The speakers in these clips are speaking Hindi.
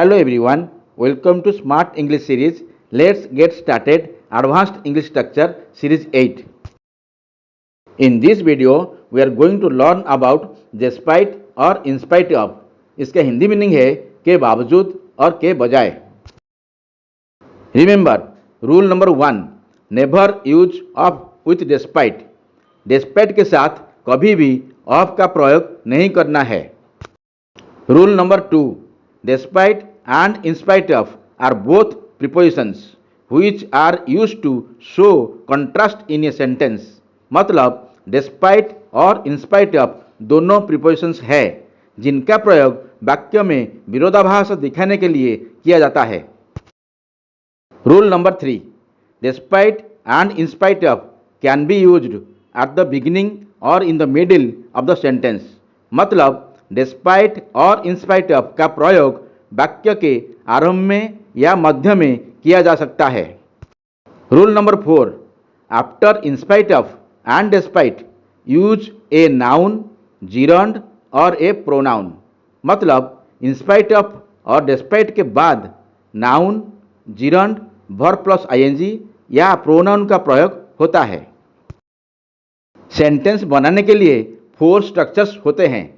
Hello everyone, welcome to Smart English series. Let's get started. Advanced English Structure Series 8. In this video, we are going to learn about despite or in spite of. इसके हिंदी मीनिंग है के बावजूद और के बजाय. Remember, rule number 1, never use of with despite. Despite के साथ कभी भी of का प्रयोग नहीं करना है. Rule number 2, despite and in spite of are both prepositions which are used to show contrast in a sentence. मतलब despite और in spite of दोनों prepositions है जिनका प्रयोग वाक्य में विरोधाभास दिखाने के लिए किया जाता है. Rule number 3, despite and in spite of can be used at the beginning or in the middle of the sentence. मतलब despite और in spite of का प्रयोग वाक्य के आरंभ में या मध्य में किया जा सकता है. Rule number 4, after in spite of and despite use a noun, gerund और ए प्रोनाउन. मतलब in spite of और despite के बाद noun, gerund, verb plus ING या प्रोनाउन का प्रयोग होता है. सेंटेंस बनाने के लिए 4 स्ट्रक्चर्स होते हैं.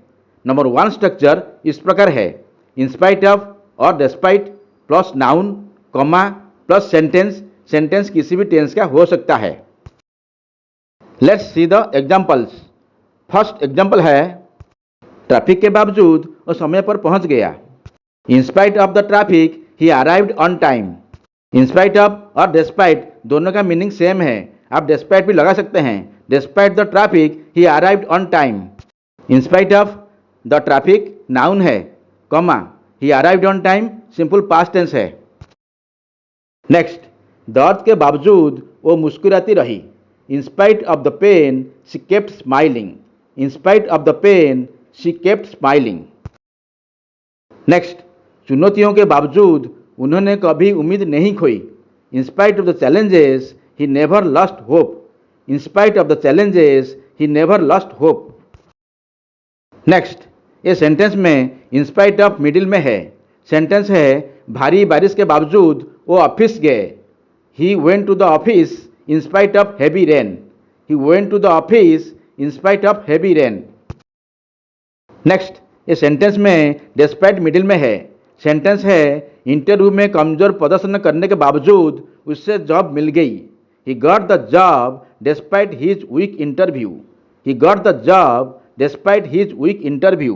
नंबर 1 स्ट्रक्चर इस प्रकार है, इन स्पाइट ऑफ और despite plus noun, comma plus sentence. Sentence किसी भी टेंस का हो सकता है. Let's see the examples. First example है, ट्रैफिक के बावजूद वो समय पर पहुंच गया. In spite of the traffic he arrived on time. In spite of और डेस्पाइट दोनों का मीनिंग सेम है. आप डेस्पाइट भी लगा सकते हैं. Despite the traffic he arrived on time. In spite of the traffic noun है, comma he arrived on time simple past tense है. नेक्स्ट, दर्द के बावजूद वो मुस्कुराती रही. In spite of the pain she kept smiling. In spite of the pain she kept smiling. Next, चुनौतियों के बावजूद उन्होंने कभी उम्मीद नहीं खोई. In spite of the challenges he never lost hope. In spite of the challenges he never lost hope. Next, ये सेंटेंस में इन स्पाइट ऑफ मिडिल में है. सेंटेंस है, भारी बारिश के बावजूद वो ऑफिस गए. He went to the office in spite of heavy rain. He went to the office in spite of heavy rain. Next, ये सेंटेंस में डेस्पाइट मिडिल में है. सेंटेंस है, इंटरव्यू में कमजोर प्रदर्शन करने के बावजूद उससे जॉब मिल गई. He got the job despite his weak interview. He got the job despite his weak interview.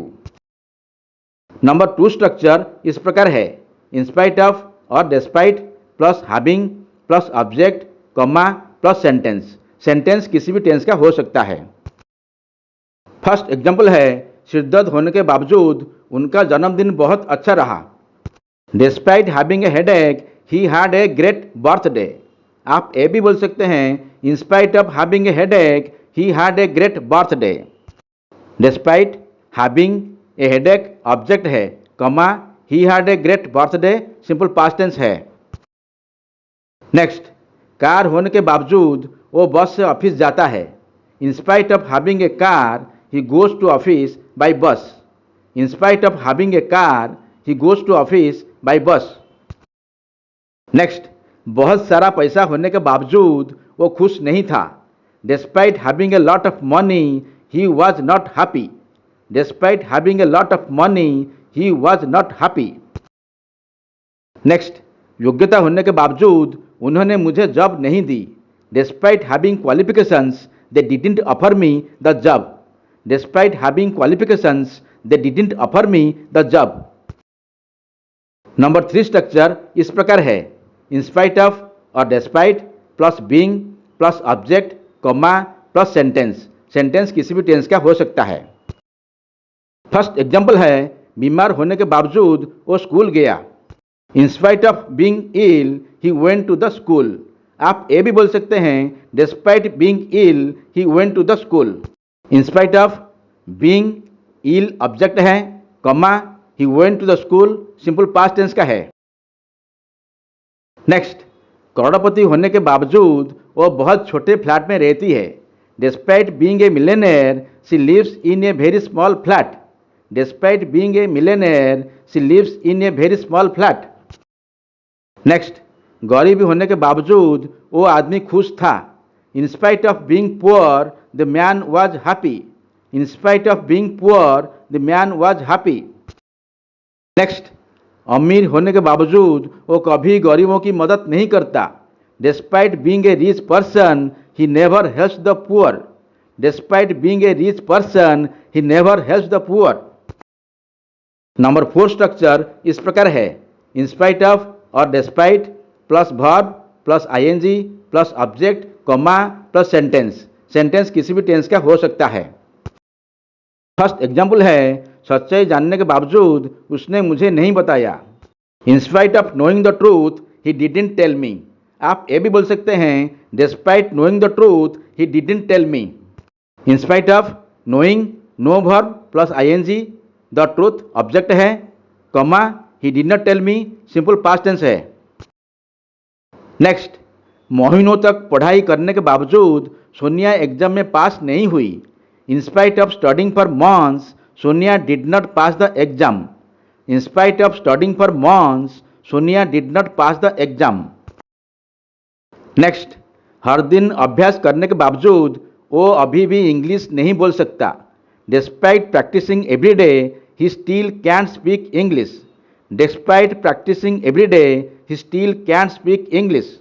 Number 2 structure इस प्रकार है, इन स्पाइट ऑफ और despite plus having plus object, comma plus sentence. Sentence किसी भी टेंस का हो सकता है. फर्स्ट एग्जांपल है, सिरदर्द होने के बावजूद उनका जन्मदिन बहुत अच्छा रहा. Despite having a headache he had a great birthday. आप ए भी बोल सकते हैं, in spite of having a headache he had a great birthday. Despite having a headache object है, comma he had a great birthday simple past tense है. नेक्स्ट, कार होने के बावजूद वो बस से ऑफिस जाता है. In spite of having a car he goes to office by bus. In spite of having a car he goes to office by bus. Next, बहुत सारा पैसा होने के बावजूद वो खुश नहीं था. Despite having a lot of money he was not happy. Despite having a lot of money, he was not happy. Next, योग्यता होने के बावजूद उन्होंने मुझे जॉब नहीं दी. Despite having qualifications, they didn't offer me the job. Despite having qualifications, they didn't offer me the job. Number 3 structure इस प्रकार है, in spite of और despite plus being plus object, comma plus sentence. Sentence किसी भी टेंस का हो सकता है. फर्स्ट एग्जांपल है, बीमार होने के बावजूद वो स्कूल गया. In spite of being ill he went to the school. आप ए भी बोल सकते हैं, despite being ill he went to the school. In spite of being ill object है, comma he went to the school simple past tense का है. नेक्स्ट, करोड़पति होने के बावजूद वो बहुत छोटे फ्लैट में रहती है. Despite being a millionaire, she lives in a very small flat. despite being a millionaire, she lives in a very small flat. Next, गरीबी होने के बावजूद वो आदमी खुश था. In spite of being poor, the man was happy. In spite of being poor, the man was happy. Next, अमीर होने के बावजूद वो कभी गरीबों की मदद नहीं करता. Despite being a rich person, he never helps the poor. Despite being a rich person, he never helps the poor. Number 4 structure इस प्रकार है. In spite of और despite plus verb plus ing plus object comma plus sentence. Sentence किसी भी टेंस का हो सकता है. फर्स्ट एग्जाम्पल है, सच्चाई जानने के बावजूद उसने मुझे नहीं बताया. In spite of knowing the truth, he didn't tell me. आप ये भी बोल सकते हैं, despite knowing the truth, he didn't tell me. In spite of knowing, no verb plus ing, the truth object है, comma he did not tell me simple past tense है. नेक्स्ट, महीनों तक पढ़ाई करने के बावजूद सोनिया एग्जाम में पास नहीं हुई. In spite of studying for months, Sonia did not pass the exam. In spite of studying for months, Sonia did not pass the exam. Next, हर दिन अभ्यास करने के बावजूद वो अभी भी इंग्लिश नहीं बोल सकता. Despite practicing every day, he still can't speak English. Despite practicing every day, he still can't speak English.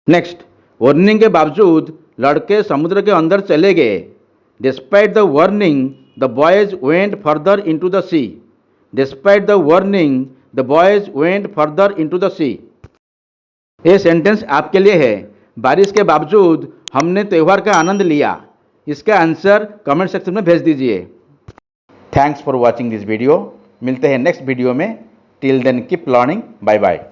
Next, warning के बावजूद लड़के समुद्र के अंदर चले गए. Despite the warning, the boys went further into the sea. Despite the warning, the boys went further into the sea. ये सेंटेंस आपके लिए है. बारिश के बावजूद हमने त्यौहार का आनंद लिया. इसका आंसर कमेंट सेक्शन में भेज दीजिए. Thanks for watching this video. मिलते हैं नेक्स्ट वीडियो में. Till then keep learning. Bye bye.